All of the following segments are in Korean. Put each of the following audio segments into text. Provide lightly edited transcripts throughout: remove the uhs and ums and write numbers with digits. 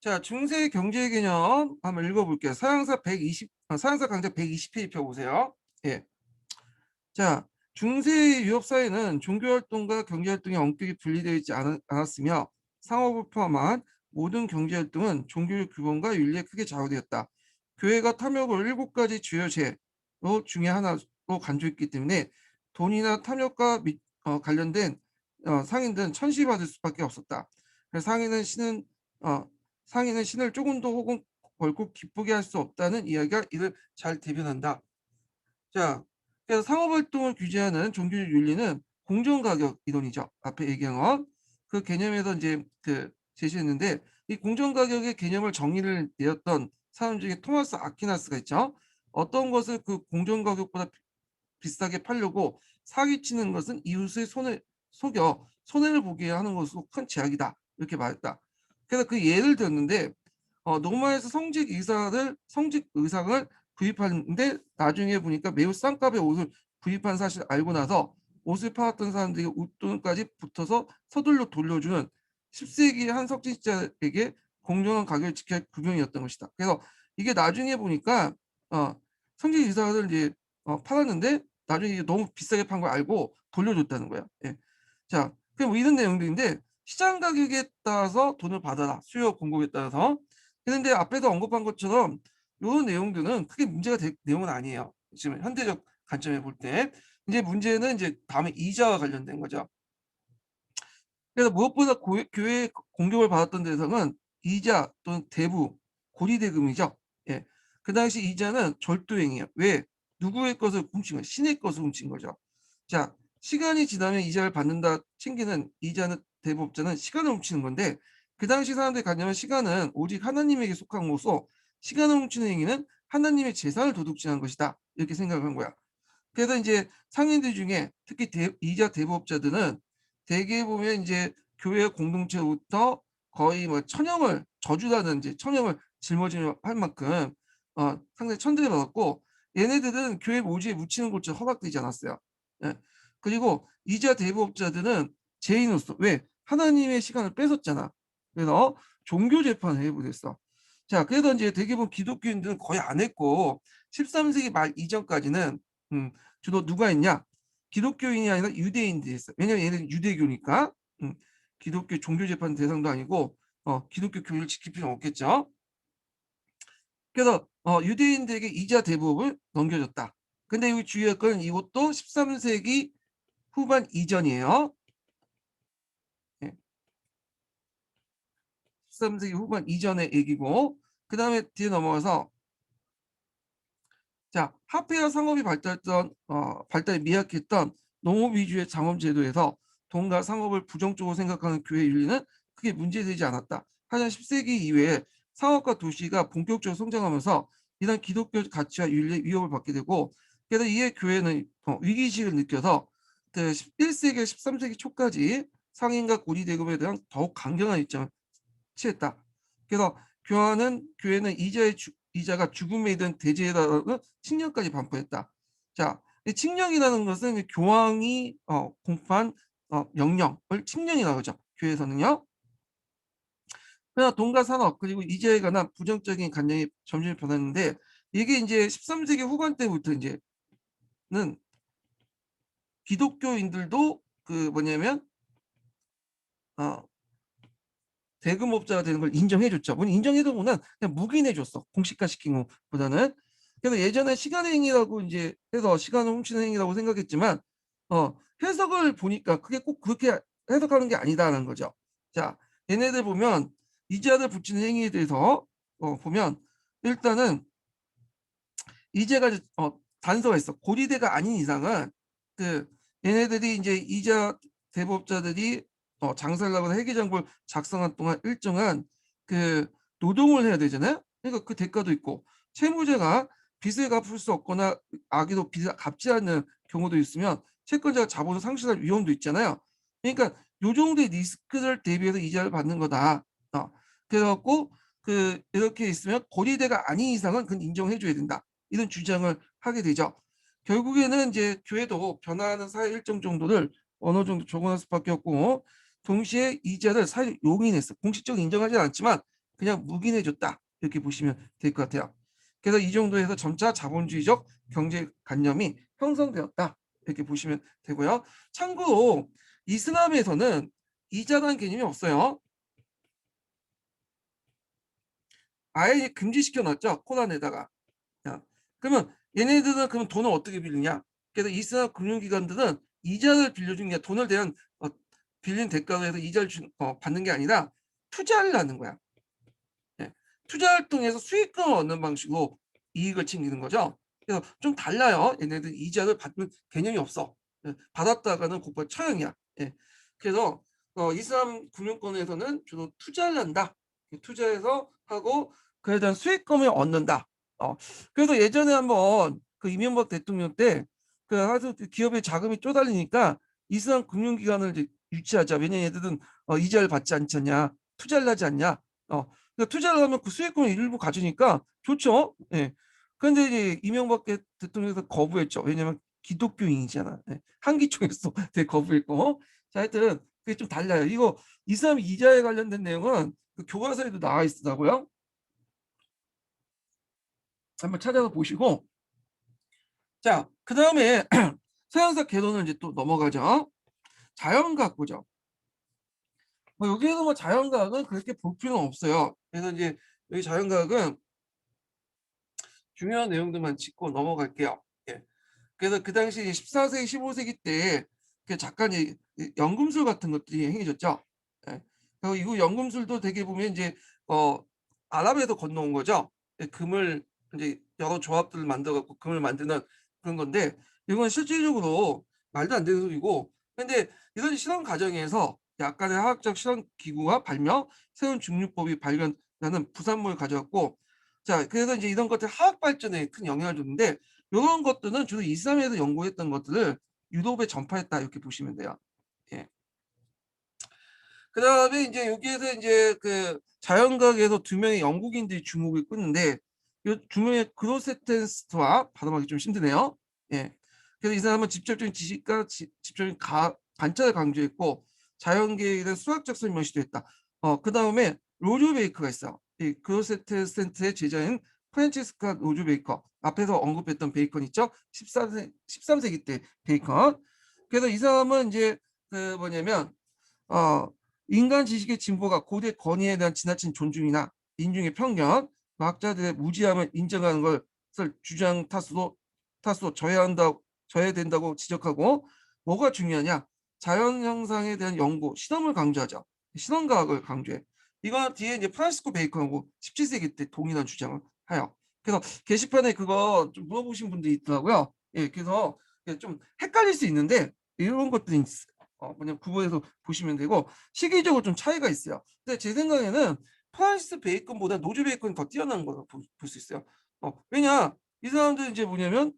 자, 중세 경제 개념 한번 읽어볼게요. 서양사 강좌 120페이지 펴보세요. 예. 자, 중세 유럽 사회는 종교 활동과 경제 활동이 엄격히 분리되어 있지 않았으며 상업을 포함한 모든 경제 활동은 종교의 규범과 윤리에 크게 좌우되었다. 교회가 탐욕을 7가지 주요 죄로 중에 하나로 간주했기 때문에 돈이나 탐욕과 관련된 상인들은 천시받을 수밖에 없었다. 그래서 어, 상인은 신을 조금도 혹은 결국 기쁘게 할 수 없다는 이야기가 이를 잘 대변한다. 자, 그래서 상업활동을 규제하는 종교적 윤리는 공정가격 이론이죠. 앞에 얘기한 것. 그 개념에서 이제 제시했는데 이 공정가격의 개념을 정의를 내었던 사람 중에 토마스 아퀴나스가 있죠. 어떤 것을 그 공정가격보다 비싸게 팔려고 사기치는 것은 이웃의 손을 속여 손해를 보게 하는 것으로 큰 제약이다. 이렇게 말했다. 그래서 그 예를 들었는데 로마에서 성직 의상을 구입하는데 나중에 보니까 매우 싼 값에 옷을 구입한 사실 알고 나서 옷을 팔았던 사람들이 웃돈까지 붙어서 서둘러 돌려주는 10세기 한 석진자에게 공정한 가격을 지켜야 할 구경이었던 것이다. 그래서 이게 나중에 보니까 어, 성직 의상을 이제 팔았는데 나중에 이게 너무 비싸게 판 걸 알고 돌려줬다는 거야. 예. 자, 그럼 뭐 이런 내용들인데 시장 가격에 따라서 돈을 받아라. 수요 공급에 따라서. 그런데 앞에서 언급한 것처럼 이런 내용들은 크게 문제가 될 내용은 아니에요. 지금 현대적 관점에 볼 때. 이제 문제는 이제 다음에 이자와 관련된 거죠. 그래서 무엇보다 교회 공격을 받았던 대상은 이자 또는 대부, 고리대금이죠. 예. 그 당시 이자는 절도행위예요. 왜? 누구의 것을 훔친 거예요? 신의 것을 훔친 거죠. 자, 시간이 지나면 이자를 받는다 챙기는 이자는 대부업자는 시간을 훔치는 건데 그 당시 사람들이 가냐면 시간은 오직 하나님에게 속한 것으로 시간을 훔치는 행위는 하나님의 재산을 도둑질한 것이다. 이렇게 생각한 거야. 그래서 이제 상인들 중에 특히 이자 대부업자들은 대개 보면 이제 교회 공동체부터 거의 뭐 천형을 저주라든지 천형을 짊어지며 할 만큼 상당히 천대를 받았고 얘네들은 교회 모지에 묻히는 것조차 허락되지 않았어요. 예. 그리고 이자 대부업자들은 죄인으로서 왜 하나님의 시간을 뺏었잖아. 그래서 종교 재판을 해버렸어. 자, 그래서 이제 대개본 기독교인들은 거의 안 했고 13세기 말 이전까지는 음, 주로 누가 했냐? 기독교인이 아니라 유대인들이 했어요. 왜냐면 얘는 유대교니까 음, 기독교 종교재판 대상도 아니고 기독교 교리를 지킬 필요는 없겠죠. 그래서 유대인들에게 이자 대부업을 넘겨줬다. 근데 여기 주의할 건 이것도 13세기 후반 이전이에요. 예, 13세기 후반 이전의 얘기고 그 다음에 뒤에 넘어가서 자, 화폐와 상업이 발달이 미약했던 농업 위주의 장업 제도에서 돈과 상업을 부정적으로 생각하는 교회 윤리는 크게 문제되지 않았다. 하지만 10세기 이후에 상업과 도시가 본격적으로 성장하면서 이런 기독교 가치와 윤리의 위협을 받게 되고 그래서 이에 교회는 위기의식을 느껴서 그 11세기, 13세기 초까지 상인과 고리대금에 대한 더욱 강경한 입장을 취했다. 그래서 교회는 이자가 죽음에 이른 대제라는 칙령까지 반포했다. 자, 이 칙령이라는 것은 교황이 공포한 명령을 칙령이라고 하죠. 교회에서는요. 그러나 돈과 산업 그리고 이자에 관한 부정적인 관념이 점점 변했는데 이게 이제 13세기 후반 때부터 이제는 기독교인들도 그 뭐냐면 어, 대금업자가 되는 걸 인정해줬죠. 물론 인정해도보다는 그냥 묵인해줬어. 공식화시킨 것보다는. 그래서 예전에 시간행위라고 이제 해서 시간을 훔치는 행위라고 생각했지만 해석을 보니까 그게 꼭 그렇게 해석하는 게 아니다라는 거죠. 자, 얘네들 보면 이자를 붙이는 행위에 대해서 보면 일단은 이자가 단서가 있어. 고리대가 아닌 이상은 그 얘네들이 이제 이자 대법자들이 장사를 하거나 회계장부를 작성한 동안 일정한 그 노동을 해야 되잖아요. 그러니까 그 대가도 있고 채무자가 빚을 갚을 수 없거나 악의도 빚을 갚지 않는 경우도 있으면 채권자가 자본을 상실할 위험도 있잖아요. 그러니까 요 정도의 리스크를 대비해서 이자를 받는 거다. 그래갖고 그 이렇게 있으면 고리대가 아닌 이상은 그건 인정해줘야 된다. 이런 주장을 하게 되죠. 결국에는 이제 교회도 변화하는 사회 일정 정도를 어느 정도 적응할 수밖에 없고 동시에 이자를 사회 용인했어. 공식적으로 인정하지 않지만 그냥 묵인해줬다 이렇게 보시면 될 것 같아요. 그래서 이 정도에서 점차 자본주의적 경제관념이 형성되었다 이렇게 보시면 되고요. 참고로 이슬람에서는 이자라는 개념이 없어요. 아예 금지시켜 놨죠. 코란에다가. 자, 그러면 얘네들은 그럼 돈을 어떻게 빌리냐? 그래서 이슬람 금융기관들은 이자를 빌려주는 게 돈을 대한 빌린 대가로 해서 이자를 받는 게 아니라 투자를 하는 거야. 예. 투자를 통해서 수익금을 얻는 방식으로 이익을 챙기는 거죠. 그래서 좀 달라요. 얘네들 이자를 받는 개념이 없어. 예. 받았다가는 곧바로 처형이야. 예. 그래서 이슬람 금융권에서는 주로 투자를 한다. 투자해서 하고 그에 대한 수익금을 얻는다. 그래서 예전에 한번 그 이명박 대통령 때 그 하도 기업의 자금이 쪼달리니까 이슬람 금융기관을 이제 유치하자. 왜냐면 얘들은 이자를 받지 않잖냐, 투자를 하지 않냐. 그러니까 투자를 하면 그 수익금을 일부 가지니까 좋죠. 예. 그런데 이제 이명박 대통령에서 거부했죠. 왜냐면 기독교인이잖아. 예. 한기총에서 되게 거부했고. 자, 하여튼 그게 좀 달라요. 이거 이슬람 이자에 관련된 내용은 그 교과서에도 나와 있더라고요. 한번 찾아서 보시고. 자, 그 다음에 서양사 개론을 이제 또 넘어가죠. 자연과학 보죠. 여기에서 뭐 자연과학은 그렇게 볼 필요는 없어요. 그래서 이제 여기 자연과학은 중요한 내용들만 짚고 넘어갈게요. 예. 그래서 그 당시 14세기, 15세기 때 그 잠깐 연금술 같은 것들이 행해졌죠. 예. 그리고 이후 연금술도 되게 보면 이제 아랍에서 건너온 거죠. 예, 금을 이제 여러 조합들을 만들어 갖고 금을 만드는 그런 건데 이건 실질적으로 말도 안 되는 소리고 근데 이런 실험 과정에서 약간의 화학적 실험 기구가 발명, 새로운 중류법이 발견하는 부산물을 가져왔고 자 그래서 이제 이런 것들 화학 발전에 큰 영향을 줬는데 이런 것들은 주로 이슬람에서 연구했던 것들을 유럽에 전파했다 이렇게 보시면 돼요. 예. 그다음에 이제 여기에서 이제 그 자연과학에서 두 명의 영국인들이 주목을 끄는데 이 두 명의 그로세텐스트와 발음하기 좀 힘드네요. 예. 그래서 이 사람은 직접적인 지식과 직접적인 관찰을 강조했고 자연계에 대한 수학적 설명을 시도했다. 그다음에 로즈 베이커가 있어. 이 그로세텐스트의 제자인 프란치스카 로즈 베이커. 앞에서 언급했던 베이컨 있죠? 13세기 때 베이컨. 그래서 이 사람은 이제 그 뭐냐면 어, 인간 지식의 진보가 고대 권위에 대한 지나친 존중이나 인중의 편견, 과학자들의 무지함을 인정하는 것을 주장 타수로 져야 된다고 지적하고 뭐가 중요하냐? 자연 현상에 대한 연구, 실험을 강조하죠. 실험과학을 강조해. 이거 뒤에 이제 프란시스코 베이컨하고 17세기 때 동일한 주장을 해요. 그래서 게시판에 그거 좀 물어보신 분들이 있더라고요. 예, 그래서 좀 헷갈릴 수 있는데 이런 것들이 뭐냐면 구분해서 보시면 되고 시기적으로 좀 차이가 있어요. 근데 제 생각에는 프란시스 베이컨보다 노즈 베이컨이 더 뛰어난 걸로 볼 수 있어요. 왜냐 이 사람들은 이제 뭐냐면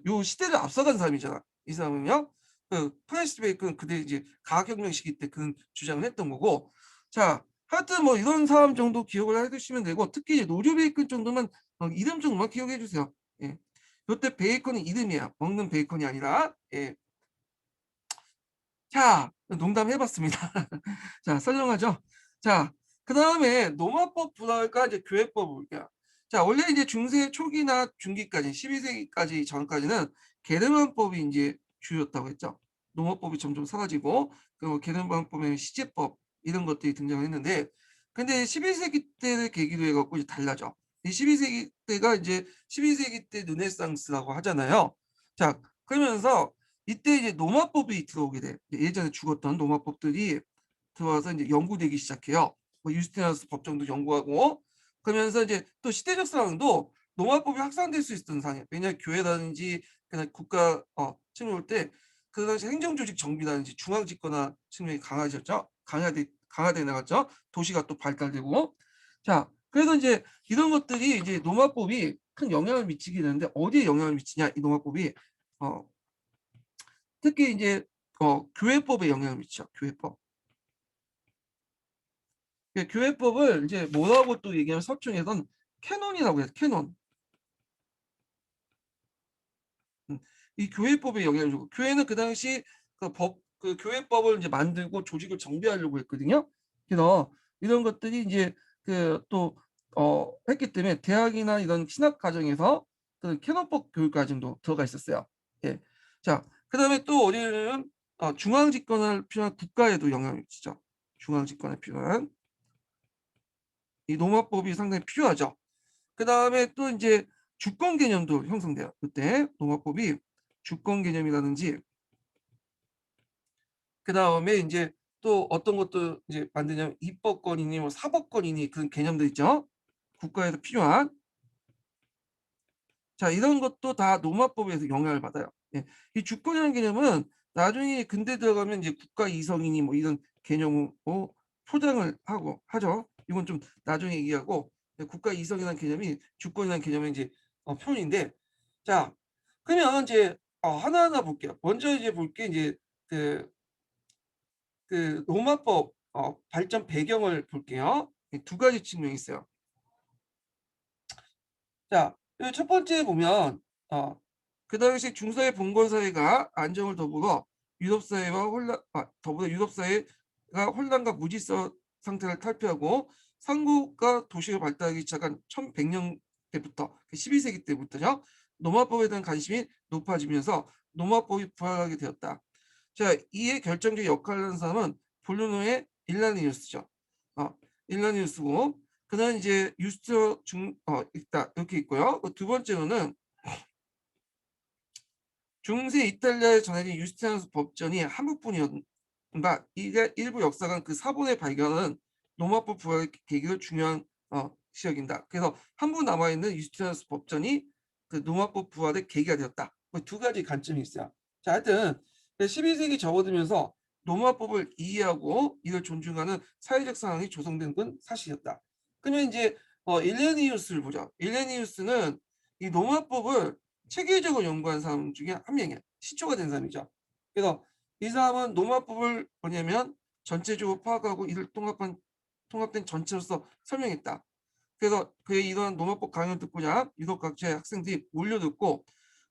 요 시대를 앞서간 사람이잖아. 이 사람은요. 그 프란시스 베이컨 그때 이제 과학혁명 시기 때 그 주장을 했던 거고. 자, 하여튼 뭐 이런 사람 정도 기억을 해두시면 되고 특히 이제 노즈 베이컨 정도만 이름 정도만 기억해 주세요. 예. 이때 베이컨이 이름이야. 먹는 베이컨이 아니라. 예. 자, 농담해봤습니다. 자, 설명하죠. 자, 그 다음에 노마법 분할과 이제 교회법을 볼게요. 자, 원래 이제 중세 초기나 중기까지 12세기까지 전까지는 게르만법이 이제 주였다고 했죠. 노마법이 점점 사라지고 그리고 게르만법의 시제법 이런 것들이 등장했는데 근데 12세기 때를 계기로 해갖고 이제 달라져. 이 12세기 때가 이제 12세기 때 르네상스라고 하잖아요. 자, 그러면서 이때 이제 노마법이 들어오게 돼. 예전에 죽었던 노마법들이 들어와서 이제 연구되기 시작해요. 뭐 유스티나스 법정도 연구하고 그러면서 이제 또 시대적 상황도 노마법이 확산될 수 있었던 상황이에요. 왜냐하면 교회라든지 그냥 국가 측면 올때 그 당시 행정조직 정비라든지 중앙집권화 측면이 강화되었죠. 강화돼 나갔죠. 도시가 또 발달되고 자 그래서 이제 이런 것들이 이제 노마법이 큰 영향을 미치게 되는데 어디에 영향을 미치냐 이 노마법이 어, 특히 이제 교회법에 영향을 미쳐 교회법. 교회법을 이제 뭐라고 또 얘기하면 서충에선 캐논이라고 해요. 캐논. 이 교회법에 영향을 주고 교회는 그 당시 그 교회법을 이제 만들고 조직을 정비하려고 했거든요. 그래서 이런 것들이 이제 또 했기 때문에 대학이나 이런 신학 과정에서 캐논법 교육 과정도 들어가 있었어요. 예. 자, 그다음에 또 어디는 중앙 집권을 필요한 국가에도 영향을 미치죠. 중앙 집권에 필요한 이 노마법이 상당히 필요하죠. 그다음에 또 이제 주권 개념도 형성돼요. 그때 노마법이 주권 개념이라든지 그다음에 이제 또 어떤 것도 이제 만드냐면 입법권이니 뭐 사법권이니 그런 개념들 있죠. 국가에서 필요한 자 이런 것도 다 노마법에서 영향을 받아요. 예. 이 주권이라는 개념은 나중에 근대 들어가면 이제 국가 이성이니 뭐 이런 개념으로 포장을 하고 하죠. 이건 좀 나중에 얘기하고 국가 이성이라는 개념이 주권이라는 개념의 이제 표현인데 자 그러면 이제 하나하나 볼게요. 먼저 이제 볼 게 이제 그 로마법 발전 배경을 볼게요. 두 가지 측면이 있어요. 자, 첫 번째 보면 그 당시 중사회 봉건사회가 안정을 더불어 유럽 사회와 더불어 유럽 사회가 혼란과 무질서 상태를 탈피하고 상국과 도시가 발달하기 시작한 1100년대부터 12세기 때부터요. 노마법에 대한 관심이 높아지면서 노마법이 부활하게 되었다. 자, 이에 결정적 역할을 하는 사람은 볼루노의 일라니우스죠. 일라니우스고 그는 이제 유스트 있다 이렇게 있고요. 두 번째로는 중세 이탈리아에 전해진 유스티니아누스 법전이 한국뿐이었는가 이게 일부 역사관 그 사본의 발견은 로마법 부활의 계기로 중요한 시역인다. 그래서 한부 남아있는 유스티니아누스 법전이 그 로마법 부활의 계기가 되었다. 두 가지 관점이 있어요. 자, 하여튼 12세기 접어들면서 로마법을 이해하고 이를 존중하는 사회적 상황이 조성된 건 사실이었다. 그러면 이제 일레니우스를 보죠. 일레니우스는 이 로마법을 체계적으로 연구한 사람 중에 한 명이야. 시초가 된 사람이죠. 그래서 이 사람은 노마법을 뭐냐면 전체적으로 파악하고 이를 통합된 전체로서 설명했다. 그래서 그의 이러한 노마법 강연을 듣고자 유럽 각지의 학생들이 몰려듣고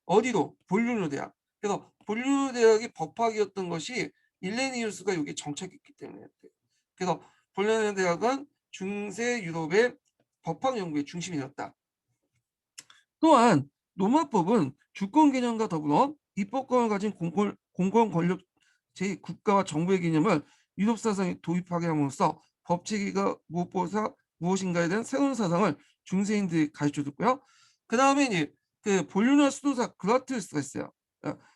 어디로? 볼루노 대학. 그래서 볼루노 대학이 법학이었던 것이 일레니우스가 여기 정착했기 때문이었대요. 그래서 볼루노 대학은 중세 유럽의 법학 연구의 중심이 되었다. 또한 노마법은 주권 개념과 더불어 입법권을 가진 공권 권력 제 국가와 정부의 개념을 유럽 사상에 도입하게 함으로써 법 체계가 무엇보다 무엇인가에 대한 새로운 사상을 중세인들이 가르쳐줬고요. 그 다음에 이제 그 볼루나 수도사 그라티우스가 있어요.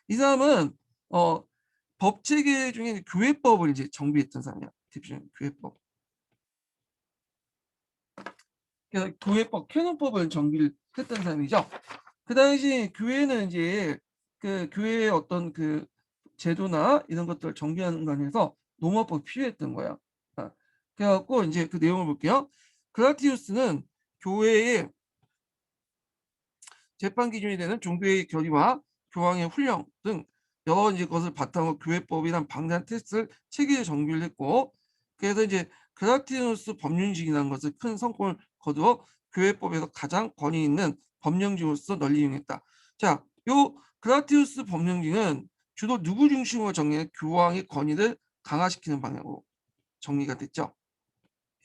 이 사람은 법 체계 중에 교회법을 이제 정비했던 사람이야. 대표적인 교회법. 그래서 교회법, 캐논법을 정비를 했던 사람이죠. 그 당시 교회는 이제 그 교회의 어떤 그 제도나 이런 것들을 정비하는 관해서 노마법이 필요했던 거예요. 그래갖고 이제 그 내용을 볼게요. 그라티우스는 교회의 재판 기준이 되는 종교의 결의와 교황의 훈령 등 여러 이제 것을 바탕으로 교회법이란 방대한 테스트를 체계에 정비를 했고 그래서 이제 그라티우스 법륜직이라는 것을 큰 성공을 거두어 교회법에서 가장 권위 있는 법령직으로서 널리 이용했다. 자, 요 그라티우스 법령직은 주로 누구 중심으로 정리해 교황의 권위를 강화시키는 방향으로 정리가 됐죠.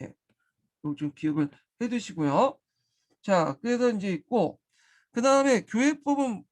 예, 좀 기억을 해두시고요. 자, 그래서 이제 있고 그 다음에 교회법은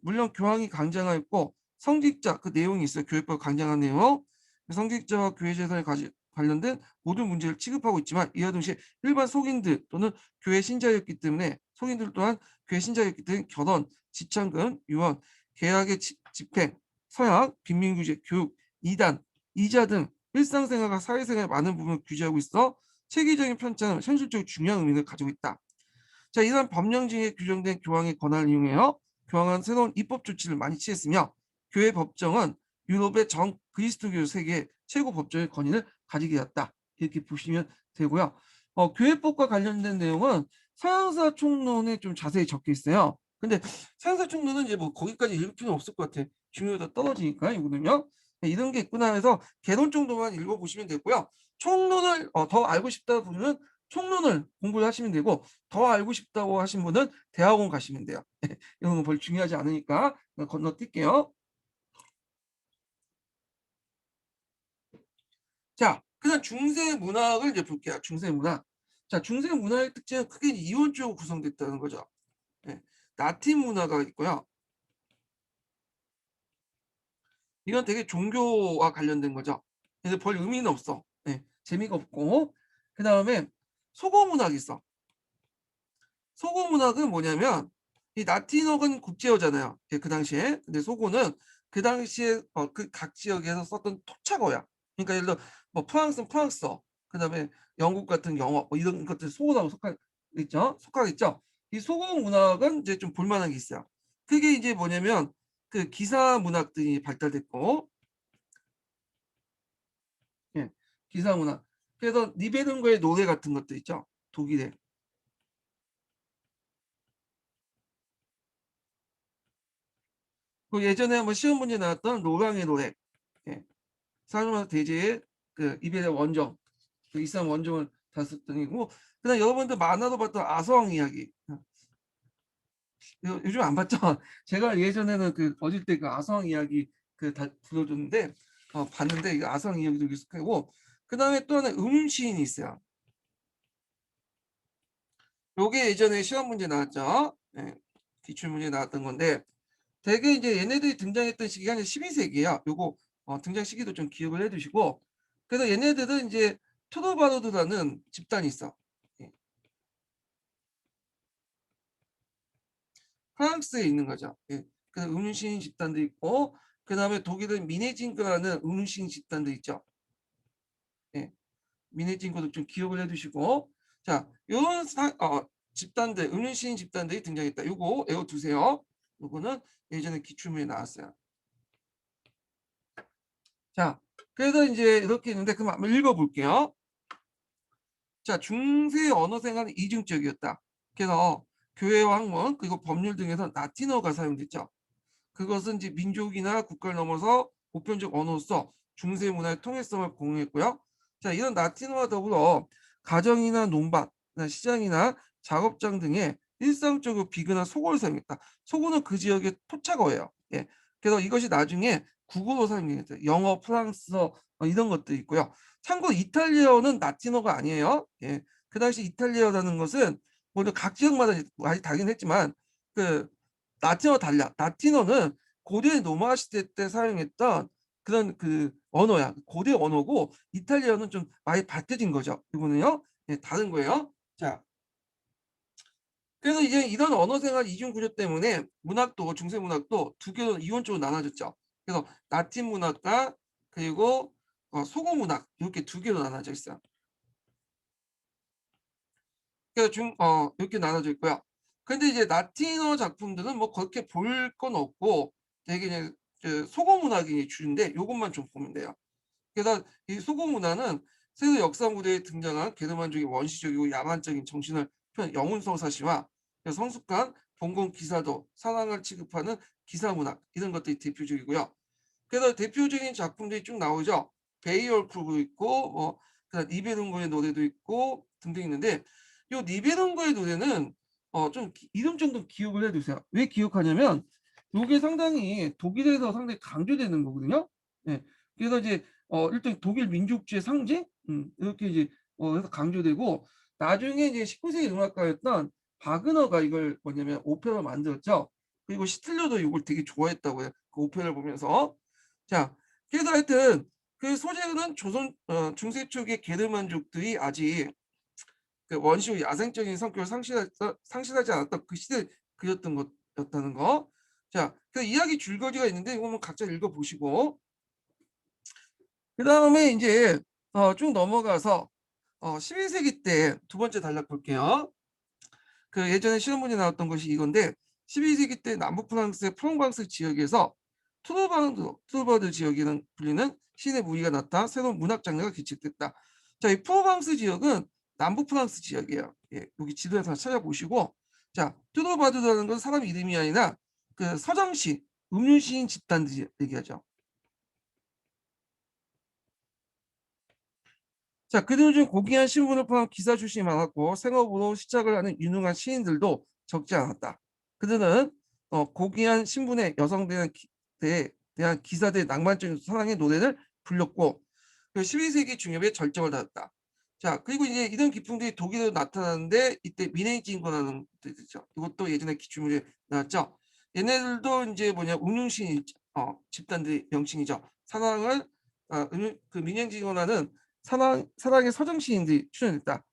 물론 교황이 강장하였고 성직자 그 내용이 있어요. 교회법 강장한 내용. 성직자와 교회 재산에 관련된 모든 문제를 취급하고 있지만 이와 동시에 일반 속인들 또는 교회 신자였기 때문에 속인들 또한 교회 신자였기 때문에 결혼, 지참금, 유언, 계약의 집행, 서약, 빈민규제, 교육, 이단, 이자 등 일상생활과 사회생활의 많은 부분을 규제하고 있어 체계적인 편차는 현실적으로 중요한 의미를 가지고 있다. 자, 이러한 법령직에 규정된 교황의 권한을 이용하여 교황은 새로운 입법 조치를 많이 취했으며 교회 법정은 유럽의 전 그리스도교 세계 최고 법정의 권위를 가지게 되었다. 이렇게 보시면 되고요. 교회법과 관련된 내용은 서양사 총론에 좀 자세히 적혀 있어요. 근데 서양사 총론은 이제 뭐 거기까지 읽을 필요는 없을 것 같아. 중요도가 떨어지니까 이거는요. 이런 게 있구나 해서 개론 정도만 읽어보시면 되고요. 총론을 더 알고 싶다 분은 총론을 공부를 하시면 되고 더 알고 싶다고 하신 분은 대학원 가시면 돼요. 이런 건 별로 중요하지 않으니까 건너뛸게요. 자, 그다음 중세 문학을 이제 볼게요. 중세 문학. 자, 중세 문학의 특징은 크게 이원적으로 구성됐다는 거죠. 예. 라틴 문화가 있고요. 이건 되게 종교와 관련된 거죠. 그래서 별 의미는 없어. 예. 재미가 없고. 그다음에 소고 문학이 있어. 소고 문학은 뭐냐면 이 라틴어는 국제어잖아요. 예, 그 당시에. 근데 소고는 그 당시에 그 각 지역에서 썼던 토착어야. 그러니까 예를 들어 뭐 프랑스는 프랑스어, 그다음에 영국 같은 영어 뭐 이런 것들 소고라고 속하겠죠. 이 소고 문학은 이제 좀 볼 만한 게 있어요. 그게 이제 뭐냐면 그 기사 문학들이 발달됐고, 예, 기사 문학. 그래서 니베릉거의 노래 같은 것도 있죠. 독일에. 그 예전에 한번 시험 문제 나왔던 로랑의 노래. 예. 사르마 대제의 그 이베리아 원정, 그 이슬람 원정을 다뤘더니 뭐 그다음 여러분들 만화로 봤던 아서왕 이야기. 요즘 안 봤죠? 제가 예전에는 그 어릴 때 그 아서왕 이야기 그 다 불러줬는데 봤는데 이 아서왕 이야기도 익숙하고, 그다음에 또 하나 시인이 있어요. 요게 예전에 시험 문제 나왔죠. 예, 기출 문제 나왔던 건데 대개 이제 얘네들이 등장했던 시기가 한 12세기야. 요거 등장 시기도 좀 기억을 해두시고, 그래서 얘네들은 이제 트로바로드라는 집단이 있어. 예, 프랑스에 있는 거죠. 예. 그래서 음유시인 집단도 있고, 그 다음에 독일은 미네징크라는 음유시인 집단도 있죠. 예. 미네징크도 좀 기억을 해두시고, 자, 요런 집단들, 음유시인 집단들이 등장했다. 요거 외워두세요. 요거는 예전에 기출문에 나왔어요. 자, 그래서 이제 이렇게 있는데 그럼 한번 읽어볼게요. 자, 중세 언어 생활은 이중적이었다. 그래서 교회와 학문 그리고 법률 등에서 라틴어가 사용됐죠. 그것은 이제 민족이나 국가를 넘어서 보편적 언어로서 중세 문화의 통일성을 공유했고요. 자, 이런 라틴어와 더불어 가정이나 논밭, 시장이나 작업장 등의 일상적으로 비근한 속어를 사용했다. 속어는 그 지역의 토착어예요. 예. 그래서 이것이 나중에 국어로 사용됐어요. 영어, 프랑스어 이런 것도 있고요. 참고로 이탈리아어는 라틴어가 아니에요. 예. 그 당시 이탈리아어라는 것은 물론 각 지역마다 많이 다르긴 했지만 그 라틴어 달라. 라틴어는 고대 로마 시대 때 사용했던 그런 그 언어야. 고대 언어고 이탈리아는 좀 많이 바뀌어진 거죠. 이거는요. 예, 다른 거예요. 자, 그래서 이제 이런 언어 생활 이중 구조 때문에 문학도 중세 문학도 두 개로 이원적으로 나눠졌죠. 그래서 라틴 문학과 그리고 소고 문학 이렇게 두 개로 나눠져 있어요. 그래서 이렇게 나눠져 있고요. 근데 이제 라틴어 작품들은 뭐 그렇게 볼 건 없고 되게 이제 그 소고 문학이 주인데 요것만 좀 보면 돼요. 그래서 이 소고 문화는 세계 역사 무대에 등장한 게르만족의 원시적이고 야만적인 정신을 표현 영혼성 사시와 성숙한 봉건 기사도 사랑을 취급하는 기사 문학 이런 것들이 대표적이고요. 그래서 대표적인 작품들이 쭉 나오죠. 베이올프도 있고 그다음 니베룽거의 노래도 있고 등등 있는데 요 니베룽거의 노래는 좀 이름 정도 기억을 해두세요. 왜 기억하냐면 요게 상당히 독일에서 상당히 강조되는 거거든요. 예. 그래서 이제 일단 독일 민족주의 상징 이렇게 이제 해서 강조되고, 나중에 이제 19세기 음악가였던 바그너가 이걸 뭐냐면 오페라로 만들었죠. 그리고 시틀러도 이걸 되게 좋아했다고 해요. 그 오페라를 보면서. 자, 그래서 하여튼 그 소재는 조선 중세 초기의 게르만족들이 아직 그 원시의 야생적인 성격을 상실하지 않았던 그 시대에 그렸던 것였다는 거. 자, 그 이야기 줄거리가 있는데 이거 한번 각자 읽어보시고, 그 다음에 이제 쭉 넘어가서 12세기 때 두 번째 단락 볼게요. 그 예전에 시험 문제 나왔던 것이 이건데 12세기 때 남부 프랑스의 프랑방스 지역에서 트루바드 지역이라는 불리는 신의 무리가 나타 새로운 문학 장르가 개척됐다. 자, 이 프로방스 지역은 남부 프랑스 지역이에요. 예, 여기 지도에서 찾아보시고, 자, 트루바드라는 건 사람 이름이 아니라 그 서정시 음유시인 집단들 얘기하죠. 자, 그들 중 고귀한 신분을 포함한 기사 출신이 많았고 생업으로 시작을 하는 유능한 시인들도 적지 않았다. 그들은 고귀한 신분의 여성들에 대한 기사들의 낭만적인 사랑의 노래를 불렀고, 그 12세기 중엽에 절정을 다졌다. 자, 그리고 이제 이런 기풍들이 독일에도 나타나는데 이때 민행진거라는 것도 있죠. 이것도 예전에 기출문제 나왔죠. 얘네들도 이제 뭐냐 운용신 집단들의 명칭이죠. 사랑을 그 민행진거라는 사랑의 서정시인들이 출연했다.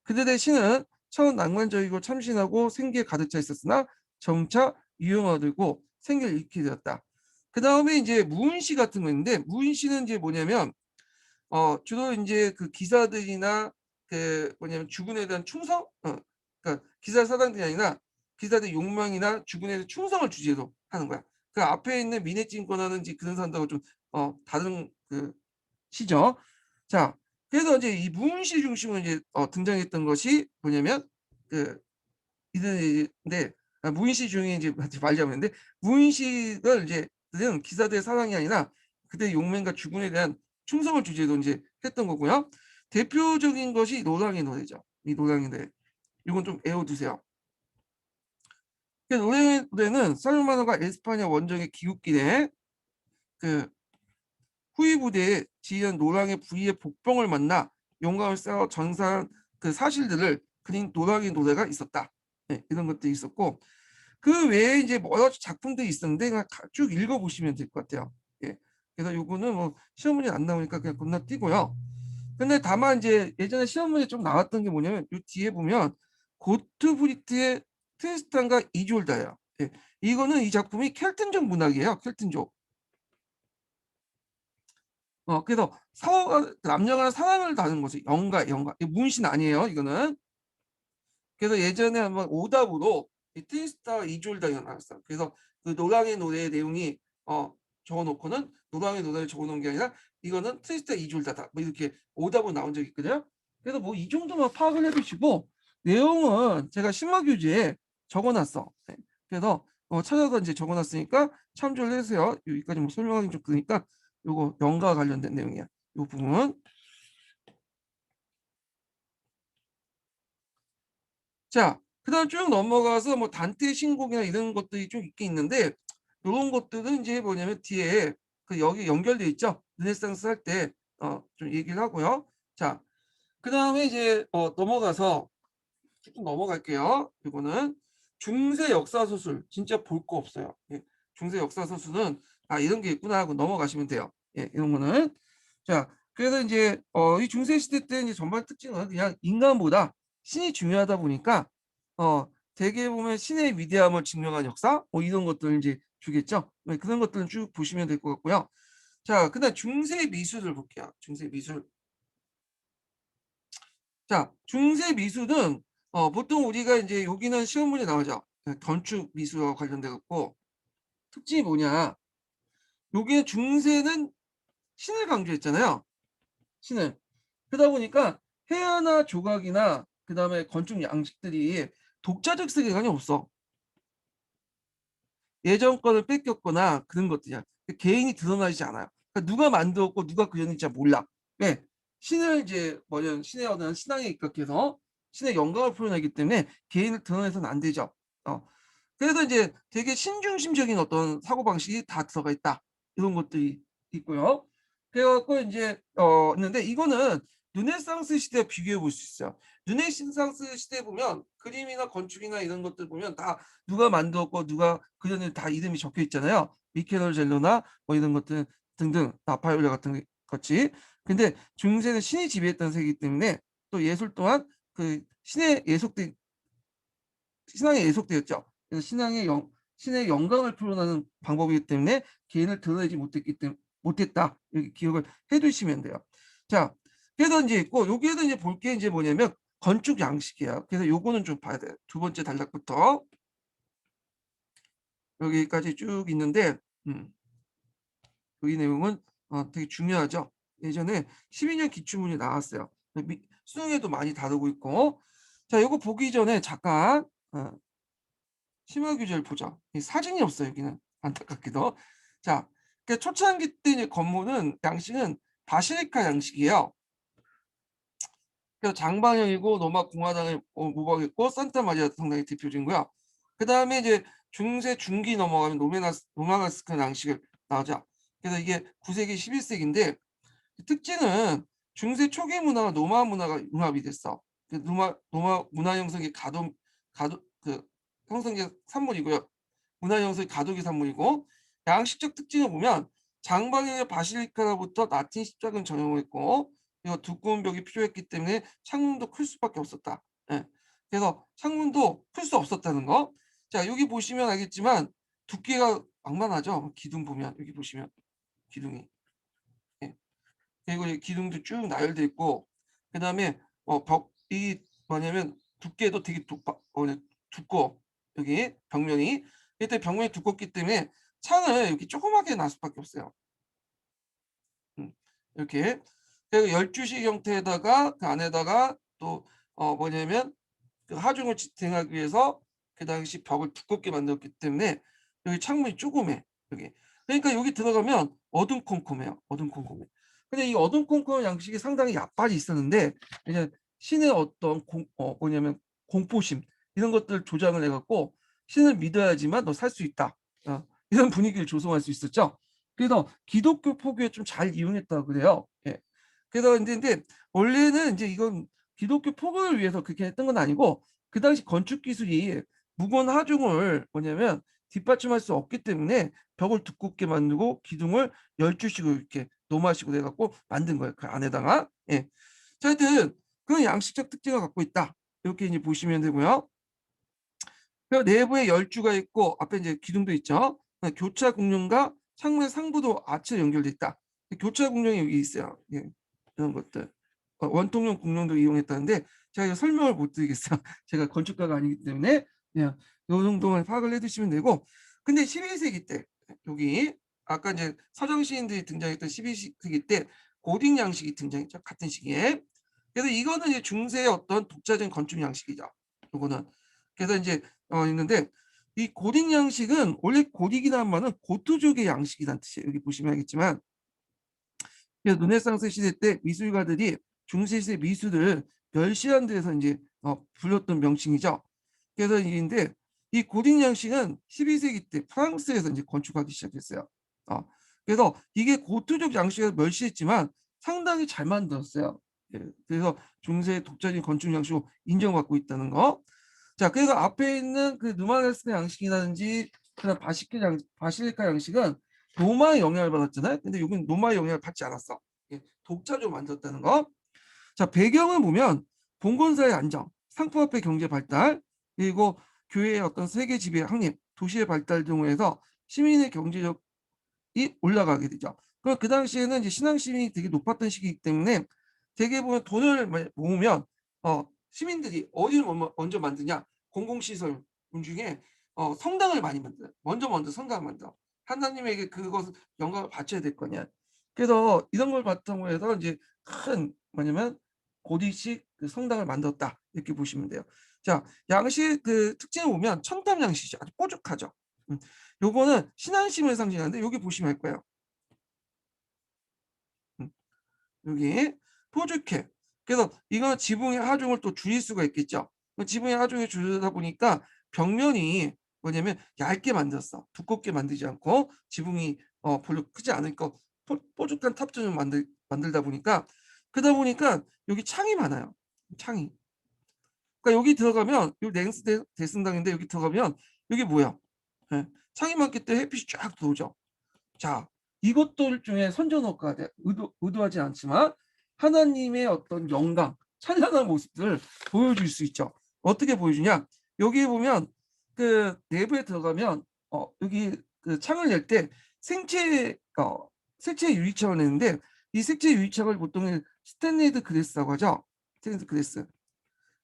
그들의 시는 처음 낭만적이고 참신하고 생기에 가득 차 있었으나 점차 유형화되고 생기를 잃게 되었다. 그 다음에 이제 무은시 같은 거 있는데 무은시는 이제 뭐냐면 주로 이제 그 기사들이나 그 뭐냐면 주군에 대한 충성, 그러니까 기사 사당들이 아니라 기사들 욕망이나 주군에 대한 충성을 주제로 하는 거야. 그 앞에 있는 미네진권하는 이제 그런 사람들하고 좀 다른 그 시죠. 자, 그래서 이제 이 무은시 중심으로 이제 등장했던 것이 뭐냐면 그 이들인데 무인시 중에 이제 말하자면 무인시를 이제 그들은 기사들의 사랑이 아니라 그들의 용맹과 주군에 대한 충성을 주제로 이제 했던 거고요. 대표적인 것이 노랑의 노래죠. 이 노랑의 노래. 이건 좀 외워두세요. 노랑의 노래는 살로마노가 에스파냐 원정의 귀국길에 그 후위 부대에 지휘한 노랑의 부위의 복병을 만나 용감을 쌓아 전사한 그 사실들을 그린 노랑의 노래가 있었다. 네, 이런 것들이 있었고 그 외에 이제 여러 작품들이 있었는데 그냥 쭉 읽어보시면 될 것 같아요. 예. 그래서 요거는 뭐 시험 문제 안 나오니까 그냥 건너뛰고요. 근데 다만 이제 예전에 시험 문제 좀 나왔던 게 뭐냐면 요 뒤에 보면 고트브리트의 트리스탄과 이졸다예요. 예. 이거는 이 작품이 켈튼족 문학이에요. 켈튼족. 그래서 서로가 남녀가 사랑을 다는 것이 영가. 문신 아니에요. 이거는. 그래서 예전에 한번 오답으로 트위스타와 이졸다가 나왔어요. 그래서 그 노랑의 노래의 내용이 적어놓고는 노랑의 노래를 적어놓은 게 아니라 이거는 트위스타 이졸다다. 뭐 이렇게 오답으로 나온 적이 있거든요. 그래서 뭐 이 정도만 파악을 해두시고 내용은 제가 신마교재에 적어놨어. 네. 그래서 찾아서 이제 적어놨으니까 참조를 해주세요. 여기까지 뭐 설명하기 좀 그러니까 요거 영가와 관련된 내용이야. 요 부분. 자, 그다음 쭉 넘어가서 뭐 단테 신곡이나 이런 것들이 좀 있긴 있는데 이런 것들은 이제 뭐냐면 뒤에 그 여기 연결돼 있죠. 르네상스 할 때 좀 얘기를 하고요. 자, 그다음에 이제 넘어가서 쭉 넘어갈게요. 이거는 중세 역사 소설 진짜 볼 거 없어요. 예. 중세 역사 소설은 이런 게 있구나 하고 넘어가시면 돼요. 예, 이런 거는 자, 그래서 이제 이 중세 시대 때 이제 전반 특징은 그냥 인간보다 신이 중요하다 보니까 대개 보면 신의 위대함을 증명한 역사 뭐 이런 것들 이제 주겠죠. 네, 그런 것들은 쭉 보시면 될 것 같고요. 자, 그다음 중세 미술을 볼게요. 중세 미술. 자, 중세 미술은 보통 우리가 이제 여기는 시험 문제 나오죠. 건축 미술과 관련돼 갖고 특징이 뭐냐? 여기는 중세는 신을 강조했잖아요. 신을. 그러다 보니까 회화나 조각이나 그다음에 건축 양식들이 독자적 세계관이 없어. 예전 거를 뺏겼거나 그런 것들이야. 개인이 드러나지 않아요. 그러니까 누가 만들었고 누가 그렸는지 잘 몰라. 왜? 신을 이제 뭐냐 신의 어떤 신앙에 입각해서 신의 영광을 표현하기 때문에 개인을 드러내서는 안 되죠. 그래서 이제 되게 신중심적인 어떤 사고방식이 다 들어가 있다. 이런 것들이 있고요. 그래갖고 이제 있는데 이거는 르네상스 시대와 비교해 볼 수 있어요. 르네상스 시대 보면 그림이나 건축이나 이런 것들 보면 다 누가 만들었고 누가 그렸는지 다 이름이 적혀 있잖아요. 미켈란젤로나 뭐 이런 것들 등등 라파엘로 같은 것이. 근데 중세는 신이 지배했던 세계이기 때문에 또 예술 또한 그 신의 예속된 신앙에 예속되었죠. 그래서 신의 영광을 표현하는 방법이기 때문에 개인을 드러내지 못했다. 이렇게 기억을 해두시면 돼요. 자, 그래서 이제 있고 여기에도 이제 볼 게 이제 뭐냐면 건축 양식이에요. 그래서 요거는 좀 봐야 돼요. 두 번째 단락부터 여기까지 쭉 있는데 여기 내용은 되게 중요하죠. 예전에 12년 기출문이 나왔어요. 수능에도 많이 다루고 있고 자, 요거 보기 전에 잠깐 심화 규제를 보자. 사진이 없어요, 여기는. 안타깝게도. 자, 초창기 때 이제 건물은 양식은 바실리카 양식이에요. 그래서 장방형이고 로마 공화당을 모방했고 산타 마리아 성당이 대표적이고요. 그 다음에 이제 중세 중기 넘어가면 로마가스크 양식을 나오죠. 그래서 이게 9세기 11세기인데 특징은 중세 초기 문화와 노마 문화가 융합이 됐어. 그 노마 문화 형성의 가독 그 형성의 산물이고요. 문화 형성의 가독의 산물이고, 양식적 특징을 보면 장방의 바실리카로부터 라틴 십자가는 전용했고, 이거 두꺼운 벽이 필요했기 때문에 창문도 클 수밖에 없었다. 예. 그래서 창문도 클 수 없었다는 거. 자, 여기 보시면 알겠지만 두께가 왕만하죠. 기둥 보면 여기 보시면 기둥이. 예. 그리고 이 기둥도 쭉 나열돼 있고, 그다음에 벽이 뭐냐면 두께도 되게 두꺼워. 여기 벽면이. 이때 벽면이 두껍기 때문에 창을 이렇게 조그맣게 놔 수밖에 없어요. 이렇게. 그리고 열주식 형태에다가 그 안에다가 또 뭐냐면 그 하중을 지탱하기 위해서 그 당시 벽을 두껍게 만들었기 때문에 여기 창문이 조그매. 여기. 그러니까 여기 들어가면 어둠컴컴해요. 어둠컴컴해. 근데 이 어둠컴컴한 양식이 상당히 약발이 있었는데, 이제 신의 어떤 뭐냐면 공포심 이런 것들 조장을 해갖고 신을 믿어야지만 너 살 수 있다. 이런 분위기를 조성할 수 있었죠. 그래서 기독교 포교에 좀 잘 이용했다고 그래요. 예. 그래서 근데 원래는 이제 이건 기독교 포교를 위해서 그렇게 했던 건 아니고, 그 당시 건축 기술이 무건 하중을 뭐냐면 뒷받침할 수 없기 때문에 벽을 두껍게 만들고 기둥을 12식으로 이렇게 노마식으로 해갖고 만든 거예요. 그 안에다가. 예. 자, 하여튼 그런 양식적 특징을 갖고 있다. 이렇게 이제 보시면 되고요. 그 내부에 열주가 있고 앞에 이제 기둥도 있죠. 교차 공룡과 창문의 상부도 아치로 연결돼 있다. 교차 공룡이 여기 있어요. 예. 이런 것들. 원통형 공룡도 이용했다는데 제가 이거 설명을 못 드리겠어요. 제가 건축가가 아니기 때문에 그냥 이 정도만 파악을 해두시면 되고. 근데 12세기 때 여기 아까 이제 서정 시인들이 등장했던 12세기 때 고딕 양식이 등장했죠. 같은 시기에. 그래서 이거는 이제 중세의 어떤 독자적인 건축 양식이죠. 요거는. 그래서 이제 있는데 이 고딕 양식은 원래 고딕이라는 말은 고투족의 양식이라는 뜻이에요. 여기 보시면 알겠지만, 그래서 르네상스 시대 때 미술가들이 중세시대 미술을 멸시한 데서 이제 불렸던 명칭이죠. 그래서 이인데 이 고딕 양식은 12세기 때 프랑스에서 이제 건축하기 시작했어요. 그래서 이게 고투족 양식을 멸시했지만 상당히 잘 만들었어요. 예, 그래서 중세 독자적인 건축 양식으로 인정받고 있다는 거. 자, 그래서 앞에 있는 그 누마네스크 양식이라든지 그다음 바실리카 양식은 로마의 영향을 받았잖아요. 근데 여기는 로마의 영향을 받지 않았어. 예, 독자적으로 만들었다는 거. 자, 배경을 보면 봉건사의 안정, 상품화폐 경제 발달, 그리고 교회의 어떤 세계 지배 확립, 도시의 발달 등으로 해서 시민의 경제력이 올라가게 되죠. 그 당시에는 이제 신앙 시민이 되게 높았던 시기이기 때문에 대개 보면 돈을 모으면 시민들이 어디를 먼저 만드냐? 공공시설 중에 성당을 많이 만들어요. 먼저 성당을 만들어. 하나님에게 그것을 영광을 바쳐야 될 거냐. 그래서 이런 걸 바탕으로 해서 이제 큰 뭐냐면 고딕식 그 성당을 만들었다. 이렇게 보시면 돼요. 자, 양식 그 특징을 보면 천담 양식이죠. 아주 뾰족하죠. 요거는 신앙심을 상징하는데 여기 보시면 할 거예요. 여기 포주캐. 그래서 이건 지붕의 하중을 또 줄일 수가 있겠죠. 지붕의 하중을 줄이다 보니까 벽면이 뭐냐면 얇게 만들었어. 두껍게 만들지 않고 지붕이 별로 크지 않으니까 뾰족한 탑준을 만들다 보니까, 그러다 보니까 여기 창이 많아요. 창이. 그러니까 여기 들어가면 이 랭스 대승당인데 여기 들어가면 여기 뭐야? 예, 창이 많기 때문에 햇빛이 쫙 들어오죠. 자, 이것들 중에 선전효과가 의도하지 않지만 하나님의 어떤 영광, 찬란한 모습들을 보여줄 수 있죠. 어떻게 보여주냐? 여기 보면 그 내부에 들어가면 여기 그 창을 낼 때 색채 유리창을 내는데 이 색채 유리창을 보통 스탠레이드 그레스라고 하죠. 스탠레이드 그레스.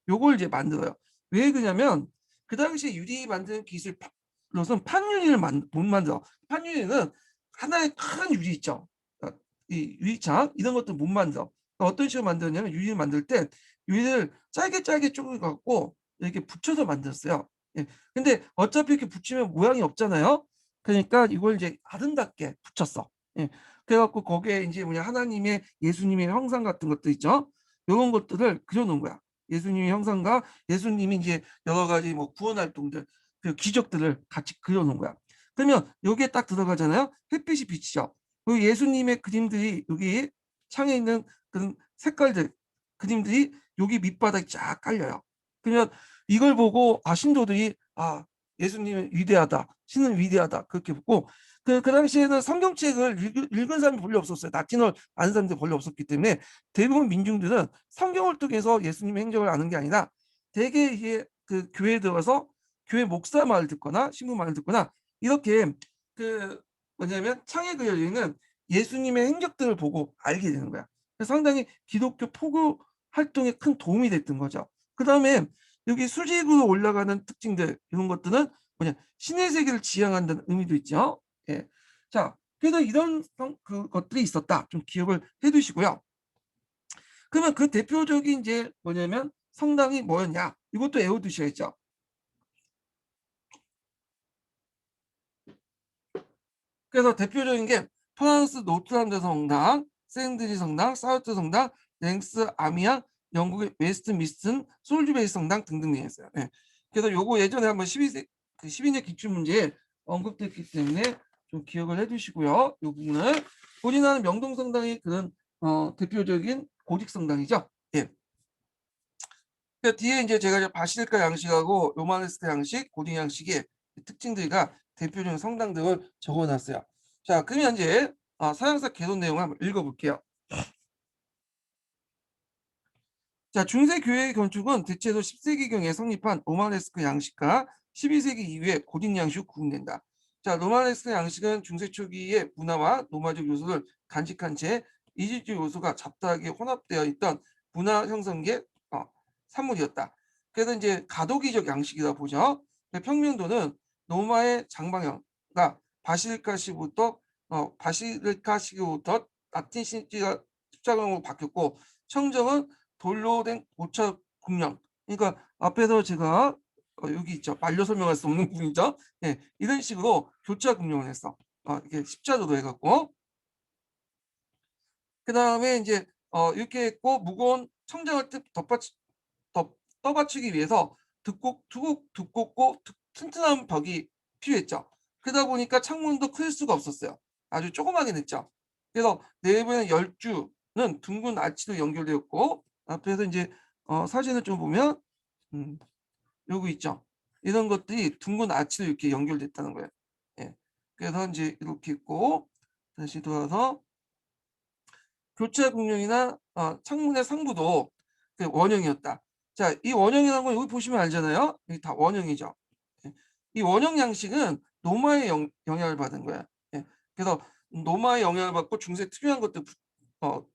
요걸 이제 만들어요. 왜 그러냐면 그 당시 유리 만드는 기술로서는 판유리를 못 만들어. 판유리는 하나의 큰 유리 있죠. 이 유리창 이런 것도 못 만들어. 어떤 식으로 만들었냐면 유리를 만들 때 유리를 짧게 쪼개 갖고 이렇게 붙여서 만들었어요. 예. 근데 어차피 이렇게 붙이면 모양이 없잖아요. 그러니까 이걸 이제 아름답게 붙였어. 예. 그래갖고 거기에 이제 뭐냐 하나님의 예수님의 형상 같은 것도 있죠. 이런 것들을 그려놓은 거야. 예수님의 형상과 예수님이 이제 여러 가지 뭐 구원 활동들, 그 기적들을 같이 그려놓은 거야. 그러면 여기에 딱 들어가잖아요. 햇빛이 비치죠. 그 예수님의 그림들이 여기 창에 있는 그런 색깔들, 그림들이 여기 밑바닥에 쫙 깔려요. 그러면 이걸 보고 신도들이 예수님은 위대하다, 신은 위대하다 그렇게 보고, 그 당시에는 성경책을 읽은 사람이 별로 없었어요. 라틴어를 아는 사람들이 별로 없었기 때문에 대부분 민중들은 성경을 통해서 예수님의 행적을 아는 게 아니라 대개 이게 그 교회에 들어가서 교회 목사 말을 듣거나 신부 말을 듣거나 이렇게 그 뭐냐면 창에 그려져 있는 예수님의 행적들을 보고 알게 되는 거야. 그래서 상당히 기독교 포교 활동에 큰 도움이 됐던 거죠. 그다음에 여기 수직으로 올라가는 특징들, 이런 것들은 뭐냐, 신의 세계를 지향한다는 의미도 있죠. 예. 자, 그래서 이런 것들이 있었다. 좀 기억을 해 두시고요. 그러면 그 대표적인 이제 뭐냐면 성당이 뭐였냐? 이것도 외워 두셔야죠. 그래서 대표적인 게 프랑스 노트람드 성당, 생드리 성당, 사우트 성당, 랭스 아미앙, 영국의 웨스트민스턴, 솔즈베이 성당 등등이 있어요. 예. 그래서 요거 예전에 한번 12년 기출 문제에 언급됐기 때문에 좀 기억을 해두시고요. 요 부분은 우리나라 명동 성당이 그런 대표적인 고딕 성당이죠. 예. 그 뒤에 이제 제가 바실리카 양식하고 로마네스크 양식, 고딕 양식의 특징들과 대표적인 성당들을 적어놨어요. 자, 그러면 이제 서양사 개론 내용을 한번 읽어볼게요. 자, 중세 교회의 건축은 대체로 10세기경에 성립한 로마네스크 양식과 12세기 이후에 고딕 양식으로 구분된다. 자, 로마네스크 양식은 중세 초기의 문화와 로마적 요소를 간직한 채 이집트 요소가 잡다하게 혼합되어 있던 문화 형성계 산물이었다. 그래서 이제 가도기적 양식이라고 보죠. 평면도는 로마의 장방형과 바실리카식으로부터 라틴 십자가형으로 바뀌었고, 청정은 돌로 된 고차 공령. 그러니까 앞에서 제가 여기 있죠. 말로 설명할 수 없는 부분이죠. 예, 이런 식으로 교차 공령을 했어. 이게 십자도로 해갖고. 그 다음에 이제 이렇게 했고, 무거운 청정을 떠받치기 위해서 두껍고 튼튼한 벽이 필요했죠. 그러다 보니까 창문도 클 수가 없었어요. 아주 조그맣게 냈죠. 그래서 내부에는 열주는 둥근 아치로 연결되었고, 앞에서 이제 사진을 좀 보면 여기 있죠. 이런 것들이 둥근 아치로 이렇게 연결됐다는 거예요. 예. 그래서 이제 이렇게 있고, 다시 돌아서 교차 공룡이나 창문의 상부도 그 원형이었다. 자, 이 원형이라는 건 여기 보시면 알잖아요. 여기 다 원형이죠. 예. 이 원형 양식은 노마의 영향을 받은 거야. 예. 그래서 노마의 영향을 받고 중세 특유한 것들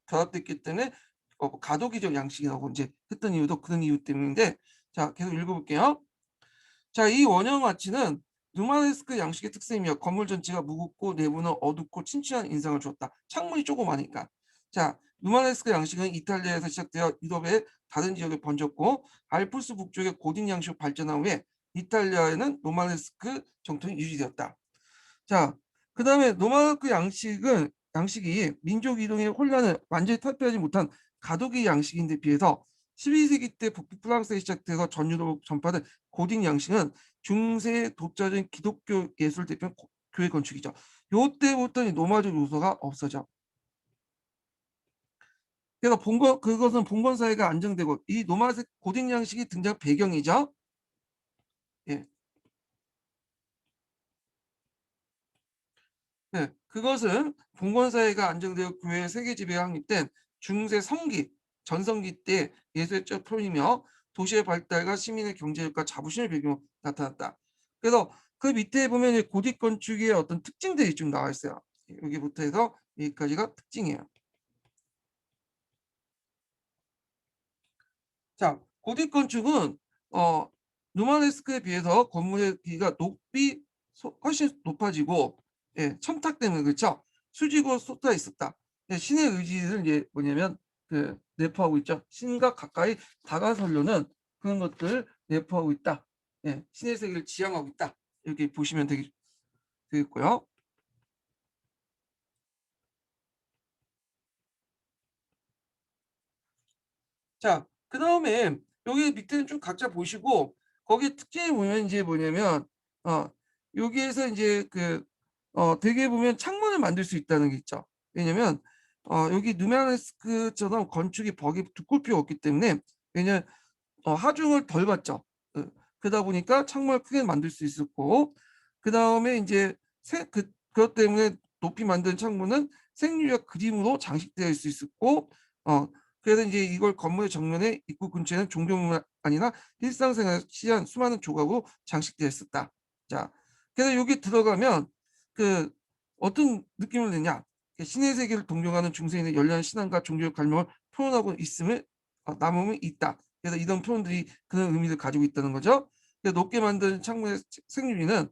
결합됐기 때문에 가도기적 양식이라고 이제 했던 이유도 그런 이유 때문인데, 자, 계속 읽어볼게요. 자, 이 원형 아치는 누마네스크 양식의 특성이며 건물 전체가 무겁고 내부는 어둡고 친칠한 인상을 주었다. 창문이 조그마니까. 자, 누마네스크 양식은 이탈리아에서 시작되어 유럽의 다른 지역에 번졌고, 알프스 북쪽의 고딕 양식으로 발전한 후에 이탈리아에는 로마네스크 정통이 유지되었다. 자, 그 다음에 노마네스크 양식이 민족 이동의 혼란을 완전히 탈피하지 못한 가도기 양식인데 비해서 12세기 때 북부 프랑스에 시작돼서 전 유럽 전파된 고딕 양식은 중세 독자적인 기독교 예술 대표 교회 건축이죠. 요때부터 노마적 요소가 없어져. 그래서 그것은 봉건 사회가 안정되고, 이 노마색 고딕 양식이 등장 배경이죠. 예. 네, 그것은 봉건 사회가 안정되어 교회 세계 지배가 확립된 중세 성기 전성기 때 예술적 표현이며 도시의 발달과 시민의 경제력과 자부심을 배경으로 나타났다. 그래서 그 밑에 보면 고딕 건축의 어떤 특징들이 좀 나와 있어요. 여기부터 해서 여기까지가 특징이에요. 자, 고딕 건축은 누마네스크에 비해서 건물의 길이가 훨씬 높아지고, 예, 첨탑 때문에 그렇죠. 수직으로 쏟아 있었다. 예, 신의 의지를 이제 뭐냐면 내포하고 있죠. 신과 가까이 다가서려는 그런 것들을 내포하고 있다. 예, 신의 세계를 지향하고 있다. 이렇게 보시면 되겠고요. 자, 그 다음에 여기 밑에는 좀 각자 보시고, 거기 특징이 보면 이제 뭐냐면 여기에서 이제 되게 보면 창문을 만들 수 있다는 게 있죠. 왜냐면 여기 누메라스크처럼 건축이 벽이 두꺼울 필요가 없기 때문에 왜냐면 하중을 덜 받죠. 그러다 보니까 창문을 크게 만들 수 있었고 그다음에 인제 그것 때문에 높이 만든 창문은 생유력 그림으로 장식되어 있을 수 있었고 그래서 인제 이걸 건물의 정면에 입구 근처에는 종교문화관이나 일상생활에 취한 수많은 조각으로 장식되어 있었다. 자, 그래서 여기 들어가면 그 어떤 느낌을 내냐. 신의 세계를 동경하는 중세인의 열렬한 신앙과 종교적 갈망을 표현하고 있음을 남음이 있다. 그래서 이런 표현들이 그런 의미를 가지고 있다는 거죠. 그래서 높게 만든 창문의 생유리는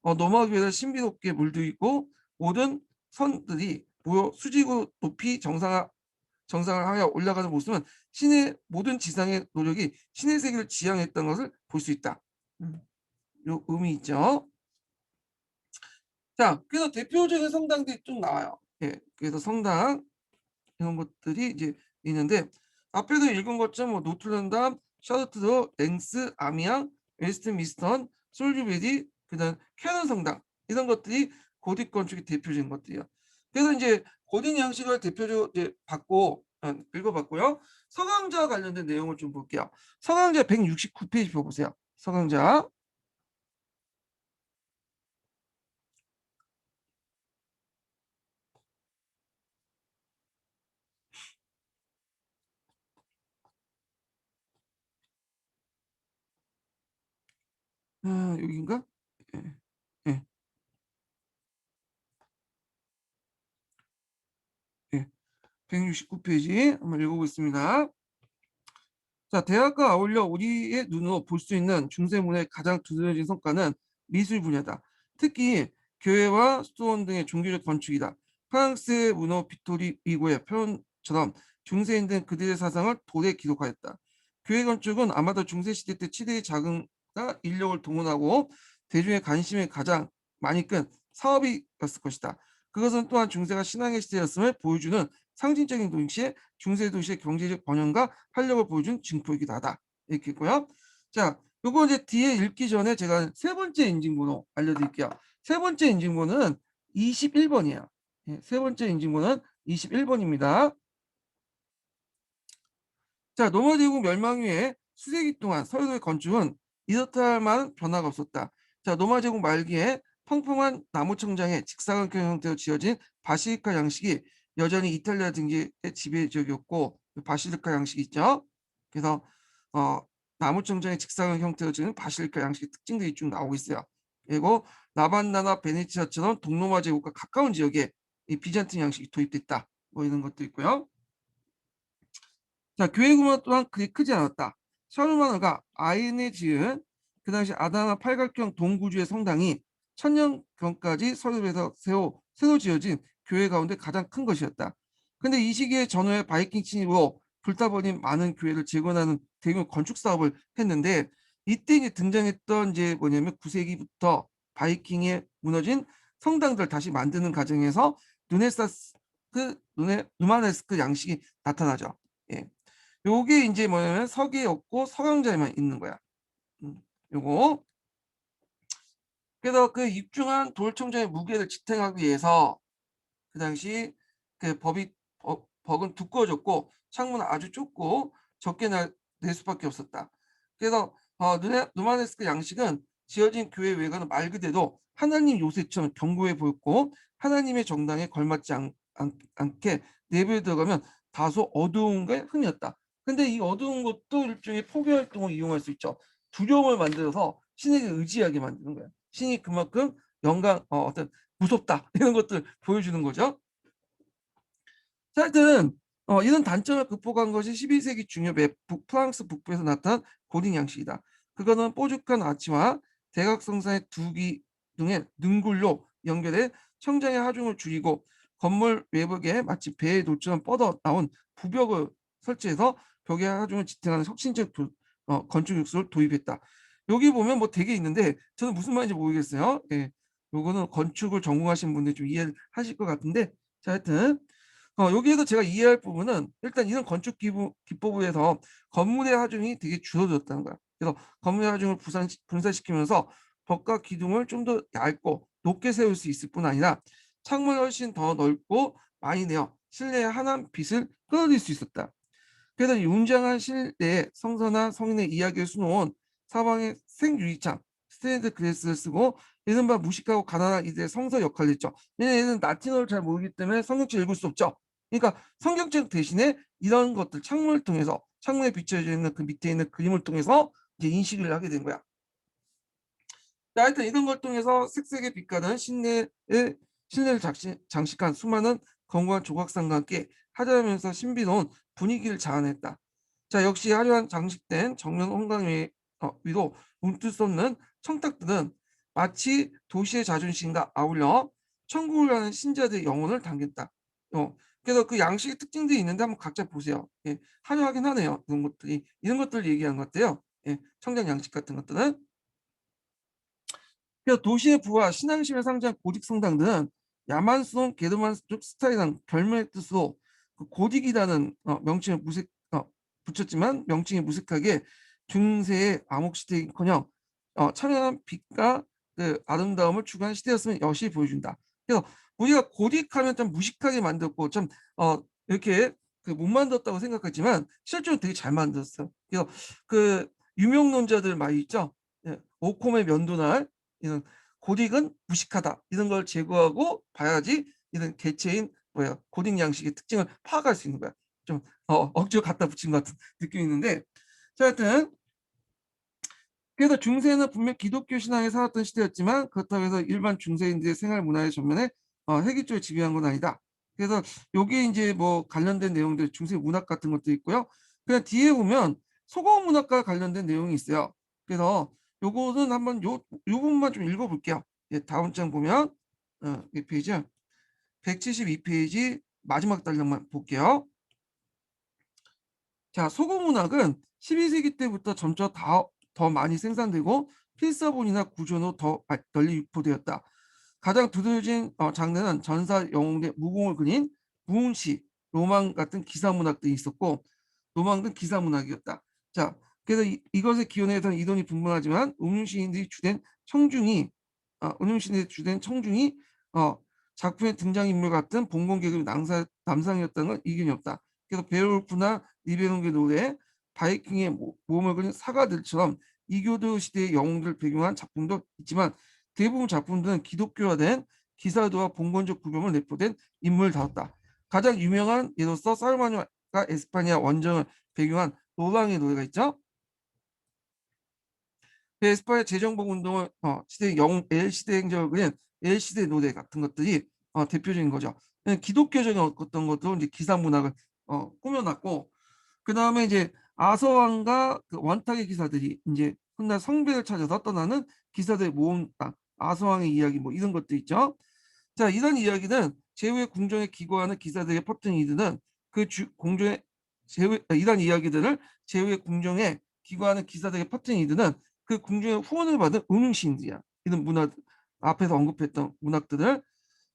너머위에다 신비롭게 물들어 있고 모든 선들이 모여 수직으로 높이 정상을 하여 올라가는 모습은 신의 모든 지상의 노력이 신의 세계를 지향했던 것을 볼 수 있다. 요 의미 있죠. 자, 그래서 대표적인 성당들이 좀 나와요. 예. 그래서 성당 이런 것들이 이제 있는데 앞에도 읽은 것처럼 뭐 노트르담, 샤르트르, 랭스, 아미앙, 웨스트민스터, 솔즈베리, 그다음 캐논 성당 이런 것들이 고딕 건축의 대표적인 것들이에요. 그래서 이제 고딕 양식을 대표적으로 이제 읽어봤고요. 서강좌와 관련된 내용을 좀 볼게요. 서강좌 169페이지 펴보세요. 서강좌. 여기인가? 예. 예. 예. 169페이지 한번 읽어보겠습니다. 자, 대학과 아울러 우리의 눈으로 볼 수 있는 중세문화의 가장 두드러진 성과는 미술 분야다. 특히 교회와 수도원 등의 종교적 건축이다. 프랑스의 문호 빅토리 위고의 표현처럼 중세인들은 그들의 사상을 돌에 기록하였다. 교회 건축은 아마도 중세시대 때 치대의 자금과 인력을 동원하고 대중의 관심을 가장 많이 끈 사업이었을 것이다. 그것은 또한 중세가 신앙의 시대였음을 보여주는 상징적인 동시에 중세 도시의 경제적 번영과 활력을 보여준 징표이기도 하다. 이렇게 있고요. 자, 요거 이제 뒤에 읽기 전에 제가 세 번째 인증번호 알려드릴게요. 세 번째 인증번호는 21번이에요. 예, 세 번째 인증번호는 21번입니다. 자, 로마 제국 멸망 후에 수세기 동안 서유도의 건축은 이렇다 할 만한 변화가 없었다. 자, 로마 제국 말기에 평평한 나무 청장에 직사각형 형태로 지어진 바실리카 양식이 여전히 이탈리아 등지의 지배적이었고 바실리카 양식이 있죠. 그래서 어, 나무 청장의 직사각형 형태로 지은 바실리카 양식의 특징들이 쭉 나오고 있어요. 그리고 라반나나 베네치아처럼 동로마 제국과 가까운 지역에 이 비잔틴 양식이 도입됐다. 뭐 이런 것도 있고요. 자, 교회 규모 또한 그리 크지 않았다. 샤르마느가 아인에 지은 그 당시 아담한 팔각형 동구주의 성당이 천년경까지 서름에서 새로 지어진 교회 가운데 가장 큰 것이었다. 근데 이 시기에 전후에 바이킹 침입으로 불타버린 많은 교회를 재건하는 대규모 건축 사업을 했는데 이때 이제 등장했던 이제 뭐냐면 9세기부터 바이킹에 무너진 성당들 다시 만드는 과정에서 누마네스크 양식이 나타나죠. 예. 요게 이제 뭐냐면 서기에 없고 서강자에만 있는 거야. 요거. 그래서 그 입중한 돌청정의 무게를 지탱하기 위해서 그 당시 그 벽은 두꺼워졌고 창문은 아주 좁고 적게 낼 수밖에 없었다. 그래서 누마네스크 양식은 지어진 교회 외관은 말 그대로 하나님 요새처럼 견고해 보였고 하나님의 정당에 걸맞지 않게 내부에 들어가면 다소 어두운 게 흠이었다. 근데 이 어두운 것도 일종의 포교 활동을 이용할 수 있죠. 두려움을 만들어서 신에게 의지하게 만드는 거야. 신이 그만큼 어떤 무섭다 이런 것들 보여주는 거죠. 자, 하여튼 이런 단점을 극복한 것이 12세기 중엽 프랑스 북부에서 나타난 고딕 양식이다. 그거는 뾰족한 아치와 대각성상의 두기 등의 능굴로 연결해 청장의 하중을 줄이고 건물 외벽에 마치 배의 노처럼 뻗어 나온 부벽을 설치해서 벽의 하중을 지탱하는 혁신적 건축 요소를 도입했다. 여기 보면 뭐 되게 있는데 저는 무슨 말인지 모르겠어요. 예, 요거는 건축을 전공하신 분들이 좀 이해를 하실 것 같은데 자, 하여튼 여기에서 제가 이해할 부분은 일단 이런 건축 기법에서 건물의 하중이 되게 줄어들었다는 거야. 그래서 건물의 하중을 분산시키면서 벽과 기둥을 좀 더 얇고 높게 세울 수 있을 뿐 아니라 창문을 훨씬 더 넓고 많이 내어 신뢰의 환한 빛을 끌어들일 수 있었다. 그래서 이 웅장한 시내에 성서나 성인의 이야기를 수놓은 사방의 생유리창 스테인드 글래스를 쓰고 이른바 무식하고 가난한 이들의 성서 역할을 했죠. 왜냐면 얘는 라틴어를 잘 모르기 때문에 성경책을 읽을 수 없죠. 그러니까 성경책 대신에 이런 것들 창문을 통해서 창문에 비춰져 있는 그 밑에 있는 그림을 통해서 이제 인식을 하게 된 거야. 자, 하여튼 이런 걸 통해서 색색의 빛깔은 실내를 장식한 수많은 건고한 조각상과 함께 화려하면서 신비로운 분위기를 자아냈다. 자, 역시 화려한 장식된 정면 홍강 위로 움틀 솟는 청탁들은 마치 도시의 자존심과 아울러 천국을 가는 신자들의 영혼을 담겼다. 그래서 그 양식의 특징들이 있는데 한번 각자 보세요. 예, 화려하긴 하네요. 이런 것들 얘기하는 것 같아요. 예, 청장 양식 같은 것들은. 그래서 도시의 부와 신앙심을 상징한 고딕 성당들은 야만스러운 게르만족 스타일이라는 별명의 뜻으로 그 고딕이라는 명칭을 붙였지만 명칭이 무색하게 중세의 암흑시대이커녕 찬란한 빛과 그 아름다움을 추구한 시대였음을 여실히 보여준다. 그래서 우리가 고딕하면 좀 무식하게 만들었고 좀 이렇게 그 못 만들었다고 생각하지만 실제로 되게 잘 만들었어요. 그래서 그 유명론자들 많이 있죠. 예, 오콤의 면도날 이런 고딕은 무식하다 이런 걸 제거하고 봐야지 이런 개체인 고딕 양식의 특징을 파악할 수 있는 거야. 좀 억지로 갖다 붙인 것 같은 느낌이 있는데 자, 하여튼 그래서 중세는 분명 기독교 신앙에 살았던 시대였지만 그렇다고 해서 일반 중세인들의 생활 문화의 전면에 획일적으로 지배한 건 아니다. 그래서 요게 이제 뭐 관련된 내용들 중세 문학 같은 것도 있고요. 그냥 뒤에 보면 소금 문학과 관련된 내용이 있어요. 그래서 요거는 한번 요 부분만 좀 읽어볼게요. 예, 다음 장 보면 이 페이지 172페이지 마지막 단락만 볼게요. 자, 소금 문학은 12세기 때부터 점차 더 많이 생산되고 필사본이나 구조로 더 널리 유포되었다. 가장 두드러진 장르는 전사 영웅의 무공을 그린 무운시, 로망 같은 기사 문학들이 있었고 로망 등 기사 문학이었다. 자, 그래서 이것의 기원에서는 이론이 분분하지만 음흉시인들이 주된 청중이 음흉시인들이 주된 청중이 작품의 등장인물 같은 봉건계급 남상이었다는 건 이견이 없다. 그래서 베올프나 리베롱의 노래, 바이킹의 몸을 그린 사가들처럼 이교도 시대의 영웅들을 배경한 작품도 있지만 대부분 작품들은 기독교화된 기사도와 봉건적 구경을 내포된 인물을 다뤘다. 가장 유명한 예로서 살마니아가 에스파니아 원정을 배경한 로랑의 노래가 있죠. 그 에스파니아 재정복 운동을 시대 영웅 L시대 행적을 그린 L시대 노래 같은 것들이 대표적인 거죠. 기독교적인 어떤 것도 이제 기사 문학을 꾸며놨고 그 다음에 이제 아서왕과 그 원탁의 기사들이 이제 훗날 성배를 찾아서 떠나는 기사들의 모험당 아서왕의 이야기 뭐 이런 것도 있죠. 자, 이런 이야기는 제후의 궁정에 기거하는 기사들의 퍼뜨린 이들은 공정의 이런 이야기들을 제후의 궁정에 기거하는 기사들의 퍼뜨린 이들은 그 궁정의 후원을 받은 음흉시인들이야. 이런 문학 앞에서 언급했던 문학들을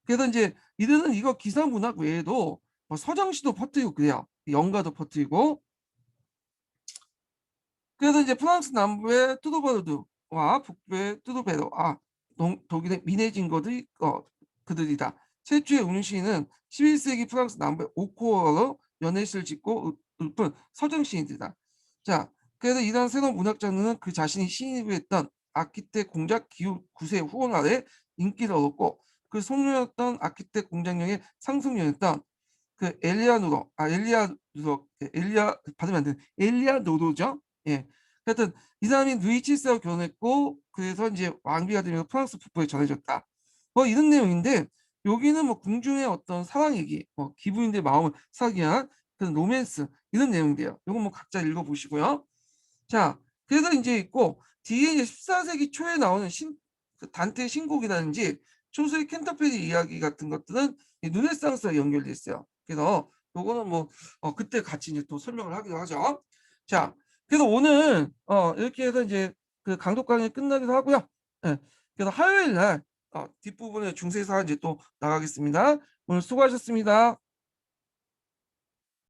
그래서 이제 이들은 이거 기사 문학 외에도 뭐 서정시도 퍼뜨리고 그래요. 연가도 퍼뜨리고 그래서 이제 프랑스 남부의 뚜도바르드와 북부의 뚜도베르, 독일의 미네징거들이 그들이다. 최초의 운시인은 11세기 프랑스 남부의 오코어로 연애시를 짓고 읊은 서정시인들이다. 자, 그래서 이러한 새로운 문학 장르는 그 자신이 시인이고 했던 아키텍 공작 기후 구세의 후원 아래 인기를 얻었고 그 성료였던 아키텍 공작력의 상승력이었던 그 엘리아 발음이 안 되는 엘리아 노도죠. 예. 하여튼 이 사람이 루이 7세와 결혼했고 그래서 이제 왕비가 되면서 프랑스 북부에 전해졌다. 뭐 이런 내용인데 여기는 뭐 궁중의 어떤 사랑 얘기, 뭐 기부인의 마음을 사기 위한 그런 로맨스 이런 내용인데요. 이건 뭐 각자 읽어보시고요. 자, 그래서 이제 있고 뒤에 이제 14세기 초에 나오는 그 단테의 신곡이라든지 초서의 캔터베리 이야기 같은 것들은 르네상스와 연결돼 있어요. 그래서 요거는 뭐 그때 같이 이제 또 설명을 하기도 하죠. 자, 그래서 오늘 이렇게 해서 이제 그 강독 강의 끝나기도 하고요. 예, 그래서 화요일 날 뒷부분에 중세사 이제 또 나가겠습니다. 오늘 수고하셨습니다.